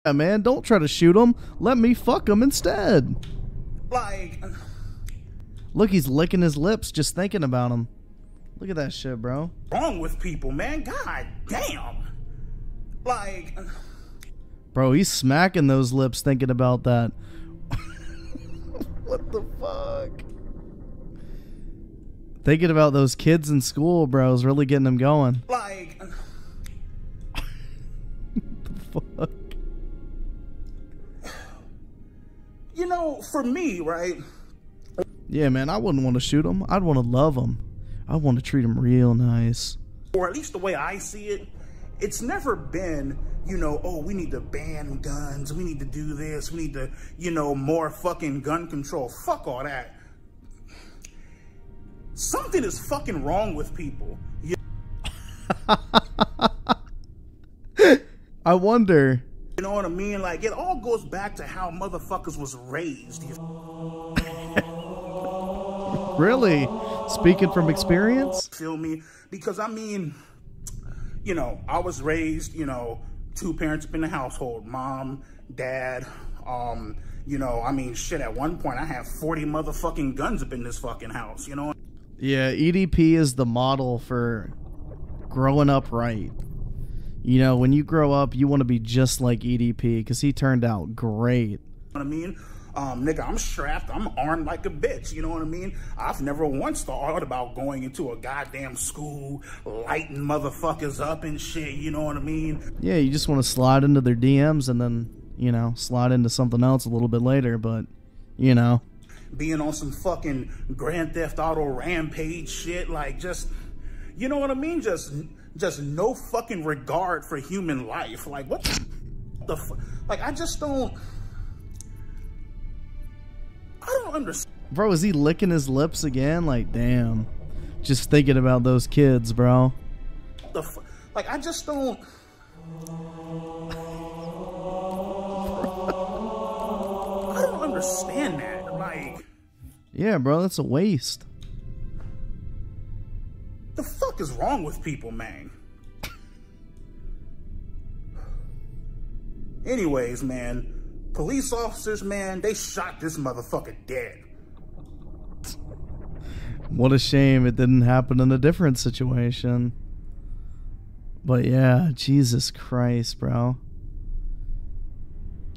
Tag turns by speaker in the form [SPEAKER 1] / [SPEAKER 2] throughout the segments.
[SPEAKER 1] Yeah, man, don't try to shoot him. Let me fuck him instead.
[SPEAKER 2] Like,
[SPEAKER 1] look, he's licking his lips just thinking about him. Look at that shit, bro.
[SPEAKER 2] Wrong with people, man. God damn. Like,
[SPEAKER 1] bro, he's smacking those lips thinking about that. What the fuck? Thinking about those kids in school, bro, is really getting him going.
[SPEAKER 2] Like,
[SPEAKER 1] What the fuck?
[SPEAKER 2] You know, for me, right?
[SPEAKER 1] Yeah, man, I wouldn't want to shoot him. I'd want to love him. I want to treat him real nice.
[SPEAKER 2] Or at least the way I see it, it's never been, you know, oh, we need to ban guns. We need to do this. We need to, you know, more fucking gun control. Fuck all that. Something is fucking wrong with people.
[SPEAKER 1] I wonder.
[SPEAKER 2] You know what I mean? Like, it all goes back to how motherfuckers was raised.
[SPEAKER 1] Really? Speaking from experience?
[SPEAKER 2] Feel me? Because, I mean, you know, I was raised, you know, 2 parents up in the household. Mom, dad, you know, I mean, shit, at one point I had 40 motherfucking guns up in this fucking house, you know?
[SPEAKER 1] Yeah, EDP is the model for growing up right. You know, when you grow up, you want to be just like EDP because he turned out great.
[SPEAKER 2] You know what I mean? Nigga, I'm strapped. I'm armed like a bitch. You know what I mean? I've never once thought about going into a goddamn school, lighting motherfuckers up and shit. You know what I mean?
[SPEAKER 1] Yeah, you just want to slide into their DMs and then, you know, slide into something else a little bit later. But, you know.
[SPEAKER 2] Being on some fucking Grand Theft Auto rampage shit. Like, just, you know what I mean? Just no fucking regard for human life. Like, what the fuck? Like, I just don't... I don't understand.
[SPEAKER 1] Bro, is he licking his lips again? Like, damn. Just thinking about those kids, bro.
[SPEAKER 2] The like, I just don't. I don't understand that. Like,
[SPEAKER 1] yeah, bro, that's a waste.
[SPEAKER 2] The fuck is wrong with people, man? Anyways, man. Police officers, man, they shot this motherfucker dead.
[SPEAKER 1] What a shame it didn't happen in a different situation. But yeah, Jesus Christ, bro.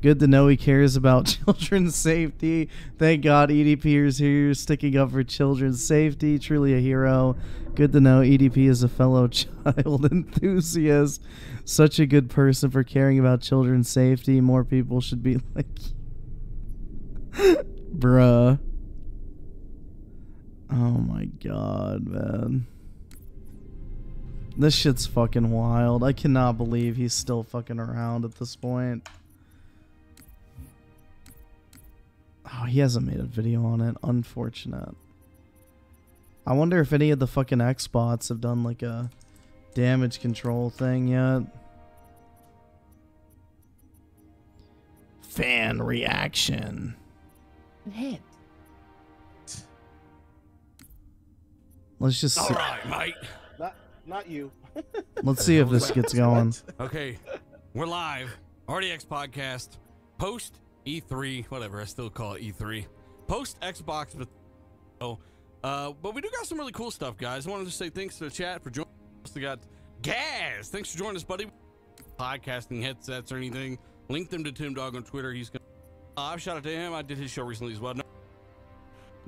[SPEAKER 1] Good to know he cares about children's safety. Thank God EDP is here sticking up for children's safety. Truly a hero. Good to know EDP is a fellow child enthusiast. Such a good person for caring about children's safety. More people should be like... Bruh. Oh my God, man. This shit's fucking wild. I cannot believe he's still fucking around at this point. Oh, he hasn't made a video on it. Unfortunate. I wonder if any of the fucking Xbots have done like a damage control thing yet. Fan reaction.
[SPEAKER 3] Hit.
[SPEAKER 1] Let's just see.
[SPEAKER 4] All right, mate.
[SPEAKER 3] Not you.
[SPEAKER 1] Let's see if this gets going.
[SPEAKER 4] Okay, we're live. RDX podcast. Post E3, whatever. I still call it E3. Post Xbox. But we do got some really cool stuff, guys. I wanted to say thanks to the chat for joining us. We got Gaz. Thanks for joining us, buddy. Podcasting headsets or anything. Link them to Tim Dog on Twitter. He's gonna. I've shot it to him. I did his show recently as well.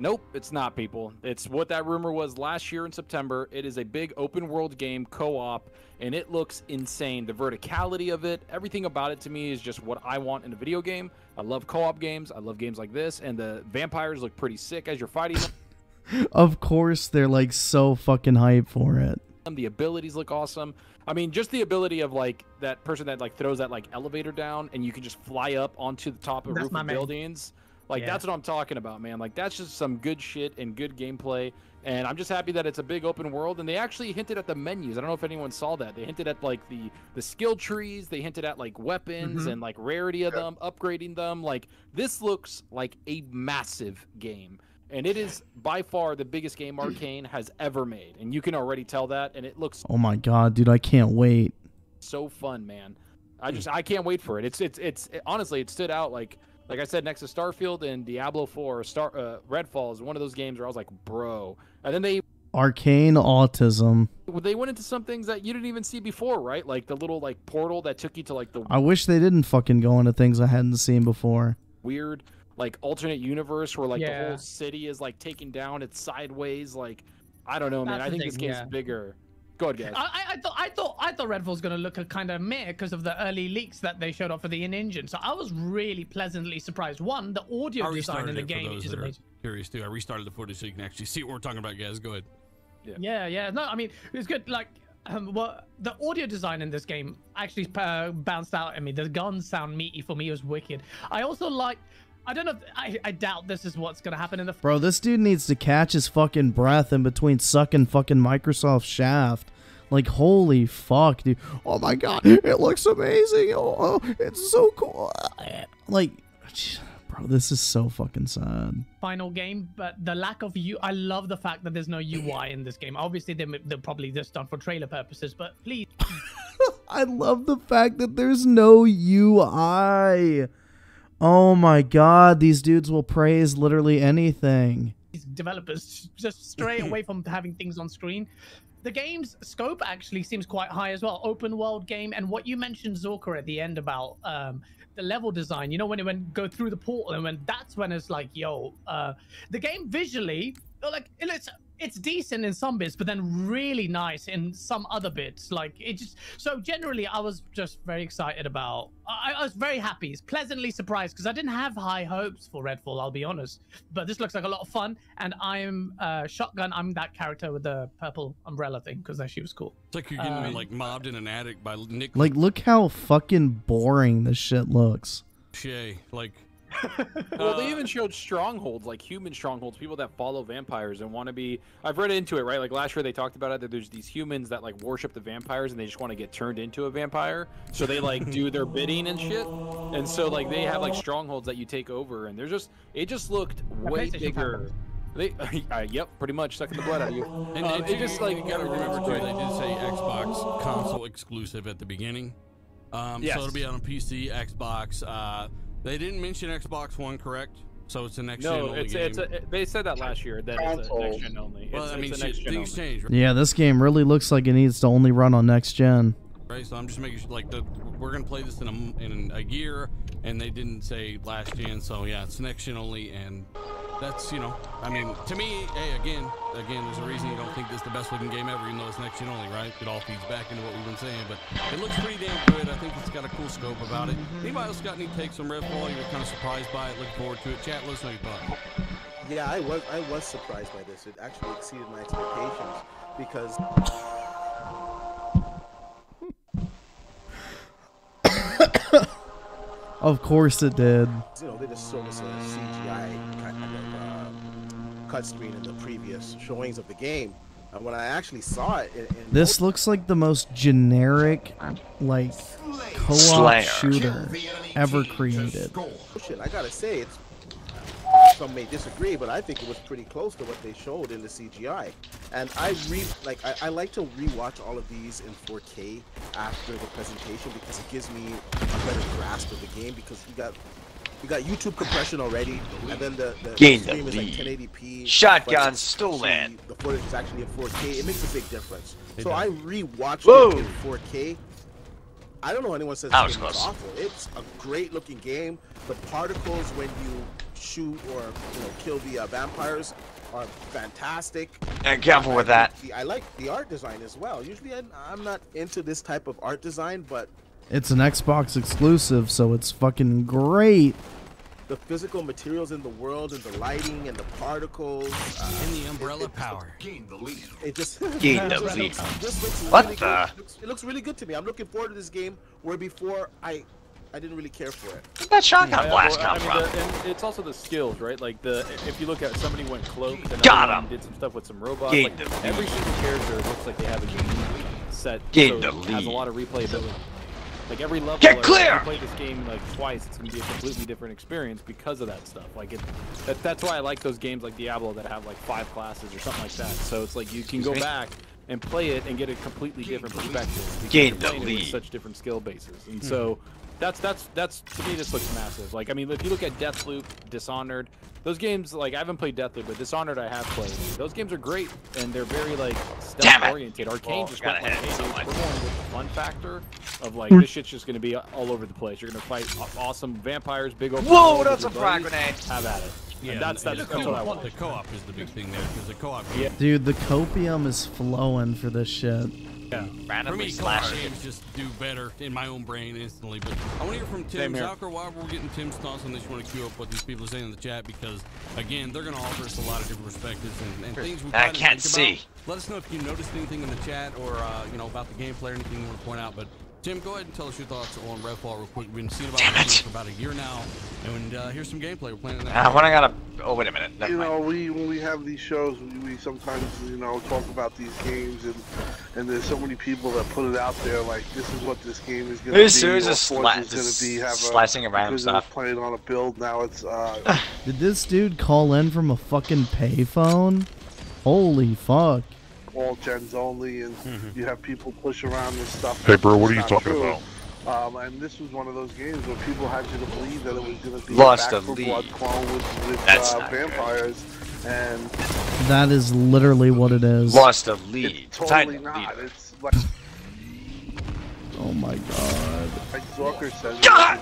[SPEAKER 5] Nope, it's not, people. It's what that rumor was last year in September. It is a big open world game, co-op, and it looks insane. The verticality of it, everything about it to me is just what I want in a video game. I love co-op games. I love games like this, and the vampires look pretty sick as you're fighting them.
[SPEAKER 1] Of course, they're like so fucking hyped for it.
[SPEAKER 5] The abilities look awesome. I mean, just the ability of like that person that like throws that like elevator down and you can just fly up onto the top of roof of buildings. Like, yeah. That's what I'm talking about, man. Like, that's just some good shit and good gameplay. And I'm just happy that it's a big open world. And they actually hinted at the menus. I don't know if anyone saw that. They hinted at, like, the skill trees. They hinted at, like, weapons and, like, rarity of them, upgrading them. Like, this looks like a massive game. And it is, by far, the biggest game Arcane has ever made. And you can already tell that. And it looks...
[SPEAKER 1] Oh, my God, dude. I can't wait.
[SPEAKER 5] So fun, man. I can't wait for it. It's honestly, it stood out like I said, next to Starfield and Diablo 4, Redfall is one of those games where I was like, bro. And then they
[SPEAKER 1] Arcane Autism.
[SPEAKER 5] They went into some things that you didn't even see before, right? Like the little like portal that took you to like the
[SPEAKER 1] I wish they didn't fucking go into things I hadn't seen before.
[SPEAKER 5] Weird like alternate universe where like the whole city is like taken down, it's sideways. Like I don't know, man. I think this game's bigger. Go ahead, guys.
[SPEAKER 6] I thought Redfall's gonna look a kind of meh because of the early leaks that they showed off for the in-engine. So I was really pleasantly surprised. One, the audio design in the game is amazing.
[SPEAKER 4] Curious too. I restarted the footage so you can actually see what we're talking about, guys. Go ahead.
[SPEAKER 6] Yeah. No, I mean it's good. Like, well, the audio design in this game actually bounced out at me. The guns sound meaty for me. It was wicked. I also like. I don't know. I doubt this is what's gonna happen in the.
[SPEAKER 1] Bro, this dude needs to catch his fucking breath in between sucking fucking Microsoft shaft. Like, holy fuck, dude. Oh my god, it looks amazing. Oh, it's so cool. Like, bro, this is so fucking sad.
[SPEAKER 6] Final game, but the lack of I love the fact that there's no UI in this game. Obviously, they're probably just done for trailer purposes, but please.
[SPEAKER 1] I love the fact that there's no UI. Oh my god, these dudes will praise literally anything.
[SPEAKER 6] These developers just stray away from having things on screen. The game's scope actually seems quite high as well. Open world game, and what you mentioned, Zorka, at the end about the level design. You know, when it go through the portal, and that's when it's like, yo, the game visually, like it's decent in some bits, but then really nice in some other bits. Like it just so generally, I was just very excited about. I was very happy, pleasantly surprised because I didn't have high hopes for Redfall. I'll be honest, but this looks like a lot of fun. And I'm Shotgun. I'm that character with the purple umbrella thing because she was cool.
[SPEAKER 4] It's like you're getting like mobbed in an attic by Nick.
[SPEAKER 1] Like, look how fucking boring this shit looks.
[SPEAKER 4] Shay, like.
[SPEAKER 5] Well, they even showed strongholds, like human strongholds, people that follow vampires and want to be. I've read into it, right? Like last year they talked about it, that there's these humans that like worship the vampires and they just want to get turned into a vampire. So they like do their bidding and shit. And so like they have like strongholds that you take over, and it just looked way bigger. Yep, pretty much sucking the blood out of you.
[SPEAKER 4] And it just like, you gotta remember too, they did say Xbox console exclusive at the beginning.
[SPEAKER 5] Yes.
[SPEAKER 4] So it'll be on PC, Xbox. They didn't mention Xbox One, correct? So it's a next gen only game.
[SPEAKER 5] They said that last year that it's a next gen only.
[SPEAKER 4] Well, I mean, things change, right?
[SPEAKER 1] Yeah, this game really looks like it needs to only run on next gen.
[SPEAKER 4] Right, so I'm just making sure, like, we're gonna play this in a year, and they didn't say last gen, so yeah, it's next gen only, and that's, you know, I mean, to me, hey, again, there's a reason you don't think this is the best looking game ever, even though it's next gen only, right? It all feeds back into what we've been saying, but it looks pretty damn good. I think it's got a cool scope about it. Anybody else got any takes on Redfall? You were kind of surprised by it, looking forward to it. Chat, let us know your thoughts.
[SPEAKER 3] Yeah, I was surprised by this. It actually exceeded my expectations because.
[SPEAKER 1] Of course it did.
[SPEAKER 3] You know, they just showed us a CGI kind of cut screen in the previous showings of the game. And when I actually saw it,
[SPEAKER 1] this looks like the most generic, like, co-op shooter ever created.
[SPEAKER 3] Shit, I gotta say, some may disagree, but I think it was pretty close to what they showed in the CGI. And I like to rewatch all of these in 4K after the presentation because it gives me a better grasp of the game, because you got YouTube compression already, and then the stream is like 1080p.
[SPEAKER 7] Shotgun stolen.
[SPEAKER 3] The footage is actually in 4K. It makes a big difference. So I rewatched it in 4K. I don't know anyone says it's awful. It's a great looking game. The particles when you shoot or kill the vampires are fantastic.
[SPEAKER 7] And careful with that.
[SPEAKER 3] I like the art design as well. Usually I'm not into this type of art design, but
[SPEAKER 1] it's an Xbox exclusive, so it's fucking great.
[SPEAKER 3] The physical materials in the world, and the lighting, and the particles,
[SPEAKER 4] and the umbrella power.
[SPEAKER 3] It just
[SPEAKER 7] gain the lead.
[SPEAKER 3] What really the? It looks really good to me. I'm looking forward to this game. Where before I didn't really care for it.
[SPEAKER 7] Where'd that shotgun blast come from?
[SPEAKER 5] And it's also the skills, right? Like if you look at somebody went cloaked and did some stuff with some robots. Like every single character looks like they have a unique set. So it has a lot of replayability. Like every level,
[SPEAKER 7] get clear!
[SPEAKER 5] If you play this game like twice, it's gonna be a completely different experience because of that stuff. Like that's why I like those games like Diablo that have like 5 classes or something like that. So it's like you can go back and play it and get a completely different perspective. Because
[SPEAKER 7] Gain
[SPEAKER 5] you're
[SPEAKER 7] the
[SPEAKER 5] playing it with
[SPEAKER 7] lead.
[SPEAKER 5] such different skill bases, and so that's to me this looks massive. Like, I mean, if you look at Deathloop, Dishonored, those games, like, I haven't played Deathloop, but Dishonored I have played. Those games are great, and they're very, like, stealth-oriented. Arcane just went, like, hey, we're going with the fun factor of, like, this shit's just going to be all over the place. You're going to fight awesome vampires, big open
[SPEAKER 7] Whoa,
[SPEAKER 5] world,
[SPEAKER 7] that's a frag
[SPEAKER 5] everybody.
[SPEAKER 7] grenade.
[SPEAKER 5] Have at it.
[SPEAKER 4] Yeah,
[SPEAKER 5] And that's
[SPEAKER 4] the
[SPEAKER 5] what I want.
[SPEAKER 4] The co-op is the big thing there, because the co-op.
[SPEAKER 5] Yeah.
[SPEAKER 1] Dude, the copium is flowing for this shit.
[SPEAKER 5] Yeah.
[SPEAKER 4] For
[SPEAKER 7] Randomly
[SPEAKER 4] me, co-op
[SPEAKER 7] slashing.
[SPEAKER 4] games just do better in my own brain instantly. But I want to hear from Tim.
[SPEAKER 5] Same here.
[SPEAKER 4] Zalker, while we're getting Tim's thoughts on this, you want to queue up what these people are saying in the chat, because, again, they're going to offer us a lot of different perspectives and things we
[SPEAKER 7] I
[SPEAKER 4] probably
[SPEAKER 7] can't
[SPEAKER 4] think
[SPEAKER 7] see.
[SPEAKER 4] about. Let us know if you noticed anything in the chat or, you know, about the gameplay or anything you want to point out. But Tim, go ahead and tell us your thoughts on Redfall real quick. We've been seeing about it for about a year now, and here's some gameplay. We're playing that.
[SPEAKER 7] When I gotta. Oh, wait a minute. Never
[SPEAKER 8] You
[SPEAKER 7] mind.
[SPEAKER 8] know, when we have these shows, we sometimes, you know, talk about these games, and there's so many people that put it out there, like, this is what this game is going to be.
[SPEAKER 7] This is
[SPEAKER 8] or
[SPEAKER 7] a
[SPEAKER 8] Forza's gonna be, have
[SPEAKER 7] slicing of random
[SPEAKER 8] because it was
[SPEAKER 7] stuff.
[SPEAKER 8] playing on a build, now it's,
[SPEAKER 1] Did this dude call in from a fucking payphone? Holy fuck.
[SPEAKER 8] all gens only, and you have people push around this stuff.
[SPEAKER 9] Hey, bro, what are
[SPEAKER 8] It's
[SPEAKER 9] you
[SPEAKER 8] not
[SPEAKER 9] talking
[SPEAKER 8] true.
[SPEAKER 9] about?
[SPEAKER 8] And this was one of those games where people had you to believe that it was going to be
[SPEAKER 7] Lost
[SPEAKER 8] a
[SPEAKER 7] the
[SPEAKER 8] Back 4
[SPEAKER 7] lead.
[SPEAKER 8] Blood clone with
[SPEAKER 7] That's not
[SPEAKER 8] vampires, and
[SPEAKER 1] That is literally what it is.
[SPEAKER 7] Lost the lead.
[SPEAKER 8] it's totally
[SPEAKER 7] Titan
[SPEAKER 8] not.
[SPEAKER 7] leader.
[SPEAKER 8] It's like
[SPEAKER 1] Oh my god.
[SPEAKER 8] Zorker says,
[SPEAKER 7] God!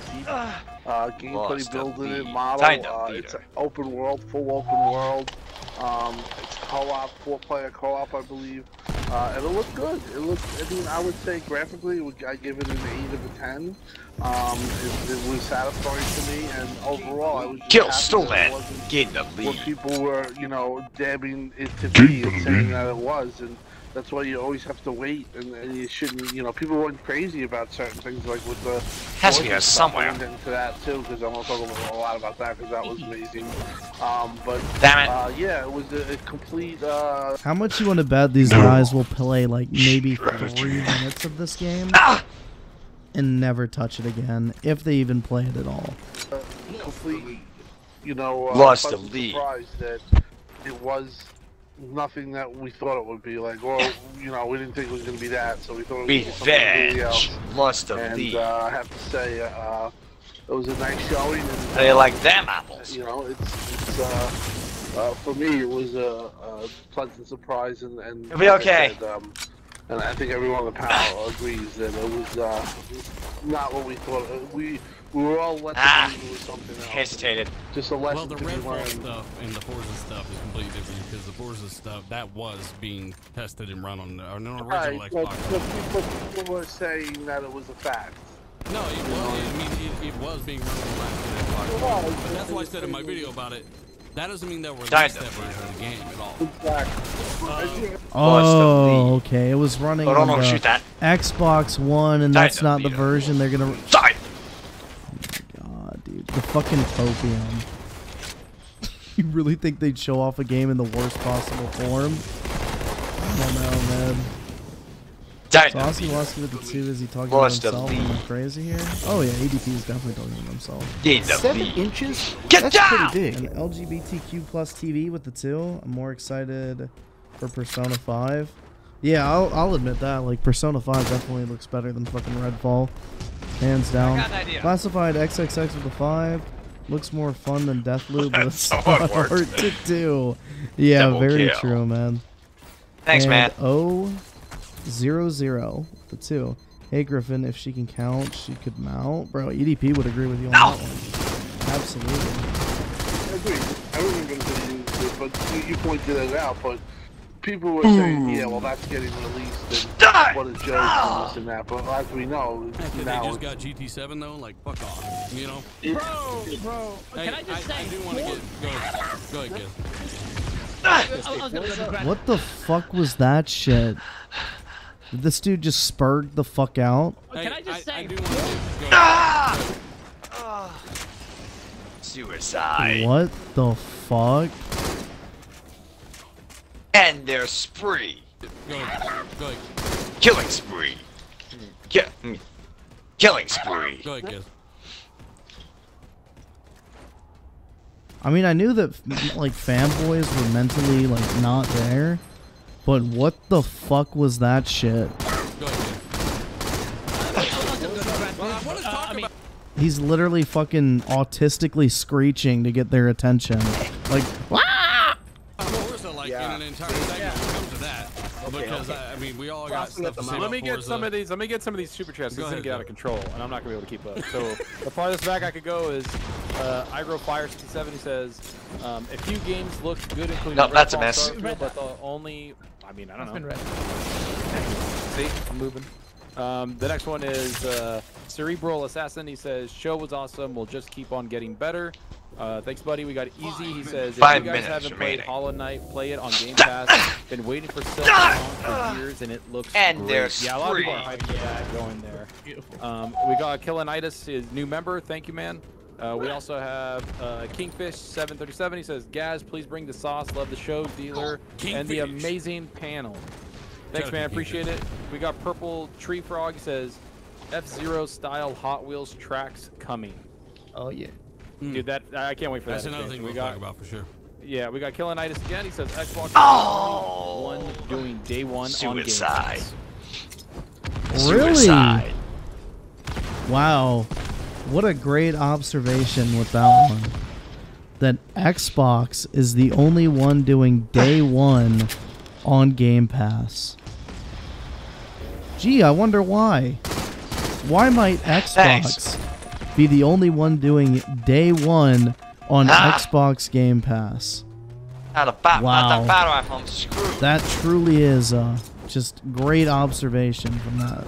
[SPEAKER 8] gameplay
[SPEAKER 7] Lost the
[SPEAKER 8] building it,
[SPEAKER 7] lead.
[SPEAKER 8] model.
[SPEAKER 7] Titan
[SPEAKER 8] It's an
[SPEAKER 7] leader.
[SPEAKER 8] open world, full open world. It's co-op, 4-player co-op, I believe, and it looked good. It looked. I mean, I would say graphically, I give it an 8 of a 10. It was satisfying to me, and overall, I was just
[SPEAKER 7] Kill
[SPEAKER 8] happy
[SPEAKER 7] Stolen.
[SPEAKER 8] that it wasn't
[SPEAKER 7] Gain the
[SPEAKER 8] what
[SPEAKER 7] lead.
[SPEAKER 8] people were, you know, dabbing it to be and saying that it was, and that's why you always have to wait, and you shouldn't, you know, people went crazy about certain things, like with the
[SPEAKER 7] Has to be
[SPEAKER 8] Forza
[SPEAKER 7] there
[SPEAKER 8] stuff.
[SPEAKER 7] somewhere.
[SPEAKER 8] I went into that too, because I want to talk a lot about that, because that was amazing. But
[SPEAKER 7] Damn it.
[SPEAKER 8] yeah, it was a complete.
[SPEAKER 1] How much you want to bet these guys will play like maybe 3 minutes of this game and never touch it again, if they even play it at all?
[SPEAKER 8] complete, you know,
[SPEAKER 7] Lost the
[SPEAKER 8] pleasant
[SPEAKER 7] lead.
[SPEAKER 8] surprise that it was nothing that we thought it would be. Like, well, you know, we didn't think it was going to be that, so we thought it was something completely else.
[SPEAKER 7] Revenge. Lost the
[SPEAKER 8] And
[SPEAKER 7] lead.
[SPEAKER 8] I have to say, it was a nice showing. And,
[SPEAKER 7] How do you like them apples?
[SPEAKER 8] You know, it's for me, it was a pleasant surprise, and
[SPEAKER 7] It'll be
[SPEAKER 8] like I
[SPEAKER 7] okay.
[SPEAKER 8] said, and I think everyone on the panel agrees that it was not what we thought. We were all led to believe it was something else.
[SPEAKER 7] Hesitated.
[SPEAKER 8] Just a lesson
[SPEAKER 4] Well, the
[SPEAKER 8] to be
[SPEAKER 4] Redfall
[SPEAKER 8] learned.
[SPEAKER 4] stuff and the Forza stuff is completely different, because the Forza stuff, that was being tested and run on an original
[SPEAKER 8] Right, but
[SPEAKER 4] Xbox.
[SPEAKER 8] people were saying that it was a fact.
[SPEAKER 4] No, it was. I mean, it was being run on the last Xbox. But that's why I said in my video about it. That doesn't mean that we're released that version of the game at all.
[SPEAKER 8] Exactly.
[SPEAKER 1] Oh, okay. It was running
[SPEAKER 7] Oh,
[SPEAKER 1] on
[SPEAKER 7] don't
[SPEAKER 1] the
[SPEAKER 7] shoot that.
[SPEAKER 1] Xbox One, and that's
[SPEAKER 7] Titan
[SPEAKER 1] not the
[SPEAKER 7] leader.
[SPEAKER 1] version they're gonna.
[SPEAKER 7] Die!
[SPEAKER 1] God, dude, the fucking copium. You really think they'd show off a game in the worst possible form? I don't know, man. So
[SPEAKER 7] Titan
[SPEAKER 1] Aussie
[SPEAKER 7] leader.
[SPEAKER 1] Wasky with the 2, is he talking
[SPEAKER 7] Lost
[SPEAKER 1] about
[SPEAKER 7] the
[SPEAKER 1] himself? Am I
[SPEAKER 7] lead.
[SPEAKER 1] crazy here? Oh yeah, ADP is definitely talking about himself.
[SPEAKER 7] Gain the
[SPEAKER 10] 7
[SPEAKER 7] lead.
[SPEAKER 10] inches?
[SPEAKER 7] Get
[SPEAKER 10] That's
[SPEAKER 7] down!
[SPEAKER 10] pretty big.
[SPEAKER 1] An LGBTQ plus TV with the 2. I'm more excited for Persona 5. Yeah, I'll admit that. Like, Persona 5 definitely looks better than fucking Redfall. Hands down.
[SPEAKER 7] got an idea.
[SPEAKER 1] Classified XXX with the 5. Looks more fun than Deathloop, but it's
[SPEAKER 7] So
[SPEAKER 1] not
[SPEAKER 7] it works.
[SPEAKER 1] hard to do. Yeah,
[SPEAKER 7] Double
[SPEAKER 1] very
[SPEAKER 7] kill.
[SPEAKER 1] true, man.
[SPEAKER 7] Thanks,
[SPEAKER 1] and
[SPEAKER 7] man.
[SPEAKER 1] O00 the 2. Hey Griffin, if she can count, she could mount. Bro, EDP would agree with you on that one. Absolutely.
[SPEAKER 8] I agree. I wasn't going to use it, but you pointed it out. But people were saying, yeah, well, that's getting released, and
[SPEAKER 7] Die!
[SPEAKER 8] what is Joe's and this and that. But as we know,
[SPEAKER 4] Because they
[SPEAKER 8] now
[SPEAKER 4] just got GT7 though, like fuck off, you know.
[SPEAKER 6] Bro,
[SPEAKER 4] Hey,
[SPEAKER 6] can I just say?
[SPEAKER 4] I do want to get go ahead, Giz.
[SPEAKER 6] I was gonna go to Grant.
[SPEAKER 1] What the fuck was that shit? Did this dude just spurred the fuck out?
[SPEAKER 6] Can I just
[SPEAKER 4] I
[SPEAKER 6] say?
[SPEAKER 4] do want to get go ahead.
[SPEAKER 7] Suicide.
[SPEAKER 1] What the fuck?
[SPEAKER 7] And their spree.
[SPEAKER 4] Go ahead. Go ahead.
[SPEAKER 7] Killing spree. Killing spree.
[SPEAKER 4] Go ahead, Giz.
[SPEAKER 1] I mean, I knew that like fanboys were mentally like not there, But what the fuck was that shit?
[SPEAKER 4] Go ahead. Well, I want to talk about.
[SPEAKER 1] He's literally fucking autistically screeching to get their attention. Like, "Wah!"
[SPEAKER 4] Forza, like in an entire segment when it comes to that. Because I mean, we all got stuff to say
[SPEAKER 5] Let me
[SPEAKER 4] about
[SPEAKER 5] get
[SPEAKER 4] Forza.
[SPEAKER 5] some of these. Let me get some of these super chats. This is gonna get out of control, and I'm not gonna be able to keep up. So the farthest back I could go is Igro Fire 67. He says a few games looked good, including
[SPEAKER 7] No, that's a
[SPEAKER 5] Redfall,
[SPEAKER 7] mess.
[SPEAKER 5] Starfield, but the only. I mean, I don't know.
[SPEAKER 6] Red.
[SPEAKER 5] See, I'm moving. The next one is Cerebral Assassin. He says, show was awesome. We'll just keep on getting better. Thanks, buddy. We got Easy. He says, if
[SPEAKER 7] 5
[SPEAKER 5] you guys
[SPEAKER 7] minutes
[SPEAKER 5] haven't played
[SPEAKER 7] remaining.
[SPEAKER 5] Hollow Knight, play it on Game Pass. Been waiting for Silksong for years, and it looks
[SPEAKER 7] And
[SPEAKER 5] great.
[SPEAKER 7] there's
[SPEAKER 5] Yeah, a lot of people are
[SPEAKER 7] spree.
[SPEAKER 5] hyped for that going there. We got Killinitis, his new member. Thank you, man. We also have Kingfish 737. He says, Gaz, please bring the sauce. Love the show, dealer, and the
[SPEAKER 4] Kingfish.
[SPEAKER 5] amazing panel. Thanks, man. Appreciate it. We got Purple Tree Frog. He says, F-Zero style Hot Wheels tracks coming.
[SPEAKER 6] Oh yeah.
[SPEAKER 5] Dude, that I can't wait for
[SPEAKER 4] That's
[SPEAKER 5] that.
[SPEAKER 4] another
[SPEAKER 5] expansion.
[SPEAKER 4] thing we'll talk about for sure.
[SPEAKER 5] Yeah, we got Killinitis again. He says Xbox
[SPEAKER 7] Oh!
[SPEAKER 5] One doing day one on Game
[SPEAKER 7] Suicide.
[SPEAKER 5] Pass.
[SPEAKER 1] Really?
[SPEAKER 7] Suicide.
[SPEAKER 1] Wow. What a great observation with that one. That Xbox is the only one doing day one on Game Pass. Gee, I wonder why. Why might Xbox be the only one doing day one on Xbox Game Pass?
[SPEAKER 7] Not a bat,
[SPEAKER 1] Wow.
[SPEAKER 7] not a battle, I'm screwed.
[SPEAKER 1] That truly is just great observation from that.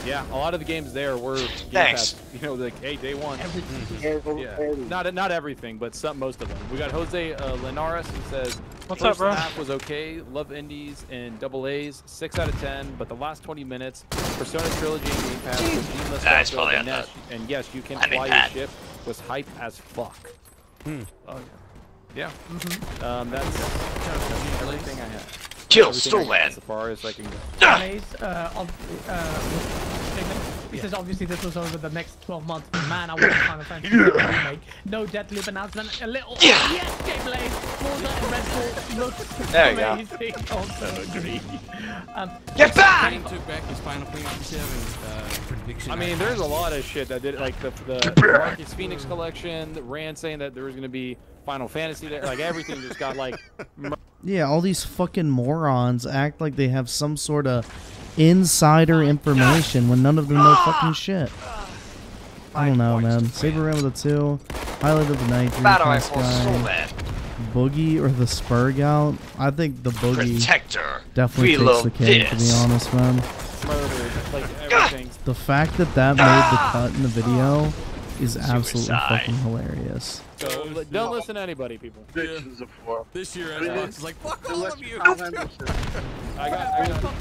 [SPEAKER 5] Yeah, a lot of the games there were Game
[SPEAKER 7] Thanks.
[SPEAKER 5] Pass, you know, like, hey, day one. Yeah, not everything, but most of them. We got Jose Linares who says,
[SPEAKER 9] What's
[SPEAKER 5] first
[SPEAKER 9] up, bro?
[SPEAKER 5] half was okay. Love indies and double A's, 6 out of 10. But the last 20 minutes, Persona Trilogy and Game Pass, was seamless
[SPEAKER 7] That's
[SPEAKER 5] also,
[SPEAKER 7] probably
[SPEAKER 5] and
[SPEAKER 7] on
[SPEAKER 5] and yes, you can
[SPEAKER 7] I think
[SPEAKER 5] fly your
[SPEAKER 7] that.
[SPEAKER 5] ship. Was hype as fuck. Oh yeah. That's everything I have.
[SPEAKER 7] Kill,
[SPEAKER 5] Everything
[SPEAKER 7] still
[SPEAKER 5] I got
[SPEAKER 7] land.
[SPEAKER 5] as far as I can go.
[SPEAKER 6] Plays, he says obviously this was over the next 12 months. Man, I want Final Fantasy remake. No Deathloop announcement. A little yes gameplay. Forza and Red Bull looks
[SPEAKER 7] There you go.
[SPEAKER 6] amazing. Also agree.
[SPEAKER 7] Get back!
[SPEAKER 4] Kane took back his Final Fantasy VII prediction.
[SPEAKER 5] I mean, there's a lot of shit that did, like the Marcus Phoenix collection, Rand saying that there was going to be Final Fantasy there, like everything just got like.
[SPEAKER 1] Yeah, all these fucking morons act like they have some sort of insider information when none of them know fucking shit. I don't know, man. Saber Ram with a 2, highlight of the night, Dreamcast
[SPEAKER 7] Battle rifle, still
[SPEAKER 1] guy,
[SPEAKER 7] land.
[SPEAKER 1] Boogie or the Spurg out. I think the Boogie
[SPEAKER 7] Protector.
[SPEAKER 1] definitely takes
[SPEAKER 7] Reload
[SPEAKER 1] the cake, to be
[SPEAKER 7] this.
[SPEAKER 1] honest, man.
[SPEAKER 5] Murdered, like everything.
[SPEAKER 1] The fact that that made the cut in the video is absolutely
[SPEAKER 7] Suicide.
[SPEAKER 1] fucking hilarious.
[SPEAKER 5] So don't listen to anybody, people.
[SPEAKER 8] Predictions before.
[SPEAKER 4] This year,
[SPEAKER 8] I mean,
[SPEAKER 4] Xbox is like, fuck all of you.
[SPEAKER 5] I got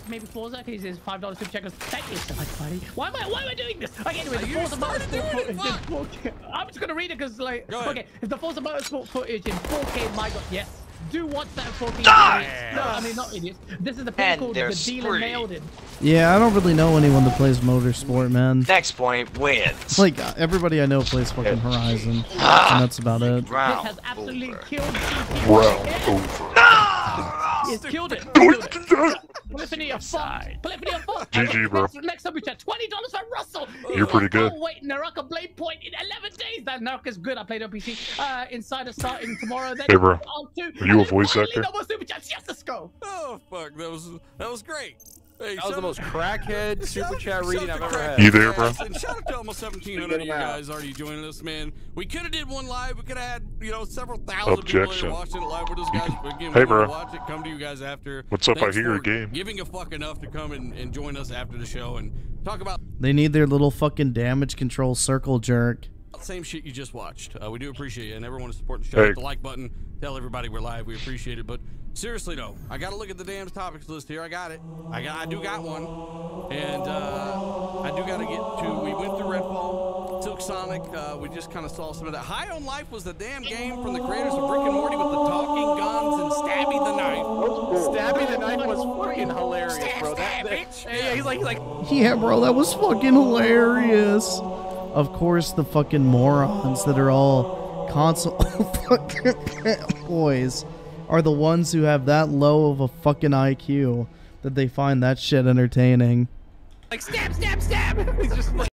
[SPEAKER 6] maybe Forza, because he says $5 super check. Thank you so much, buddy. Why am I doing this? Okay, anyway, the Forza Motorsport footage. I'm just gonna read it because, like,
[SPEAKER 4] Go ahead.
[SPEAKER 6] okay, if the Forza Motorsport footage in 4K, my God, yes. Do watch that in 4K.
[SPEAKER 7] Die!
[SPEAKER 6] No, I mean not idiots. This is the
[SPEAKER 7] And
[SPEAKER 6] pinnacle. The
[SPEAKER 7] there's
[SPEAKER 6] dealer
[SPEAKER 7] spree.
[SPEAKER 6] nailed it.
[SPEAKER 1] Yeah, I don't really know anyone that plays motorsport, man.
[SPEAKER 7] Next point wins.
[SPEAKER 1] Like, everybody I know plays fucking Horizon, and that's about it.
[SPEAKER 6] This
[SPEAKER 7] Round
[SPEAKER 6] has absolutely
[SPEAKER 7] over.
[SPEAKER 6] killed CT. It's killed it. Polyphony of fun. Polyphony of fun.
[SPEAKER 9] GG, bro.
[SPEAKER 6] Next up, we chat $20 for Russell.
[SPEAKER 9] You're pretty good.
[SPEAKER 6] Wait, Naraka Blade Point in 11 days. That Naraka's good. I played on PC. Insider starting tomorrow. Then
[SPEAKER 9] Hey, bro.
[SPEAKER 6] on 2.
[SPEAKER 9] Are you a voice actor?
[SPEAKER 6] No more super chats. Yes, let's go.
[SPEAKER 4] Oh fuck, that was great. Hey,
[SPEAKER 5] That was the
[SPEAKER 4] shout
[SPEAKER 5] most
[SPEAKER 4] out-
[SPEAKER 5] crackhead super chat
[SPEAKER 4] shout
[SPEAKER 5] reading
[SPEAKER 4] out
[SPEAKER 5] I've
[SPEAKER 4] to
[SPEAKER 5] ever
[SPEAKER 4] Crack
[SPEAKER 5] had.
[SPEAKER 9] You there, bro?
[SPEAKER 4] Guys, and shout out to almost 1,700 of you guys already joining us, man. We could have did one live. We could have had, several thousand people
[SPEAKER 9] Objection.
[SPEAKER 4] that watching it live with us guys. But again,
[SPEAKER 9] Hey,
[SPEAKER 4] we
[SPEAKER 9] bro.
[SPEAKER 4] want to watch it. Come to you guys after.
[SPEAKER 9] What's up? I
[SPEAKER 4] Thanks
[SPEAKER 9] hear your
[SPEAKER 4] for
[SPEAKER 9] game.
[SPEAKER 4] Giving a fuck enough to come and join us after the show and talk about
[SPEAKER 1] They need their little fucking damage control circle jerk.
[SPEAKER 4] the same shit you just watched. We do appreciate it, and everyone is supporting the show.
[SPEAKER 9] Hey.
[SPEAKER 4] Hit the like button. Tell everybody we're live. We appreciate it. But seriously though, I got to look at the damn topics list here. I got it. I do got one, and I do got to get to. We went through Redfall, Silk Sonic. We just kind of saw some of that. High on Life was the damn game from the creators of Rick and Morty with the talking guns and Stabby the Knife.
[SPEAKER 5] Stabby the Knife was fucking hilarious, bro. Yeah, he's like.
[SPEAKER 1] Yeah, bro, that was fucking hilarious. Of course, the fucking morons that are all console boys are the ones who have that low of a fucking IQ that they find that shit entertaining.
[SPEAKER 5] Like stab, stab, stab. It's just like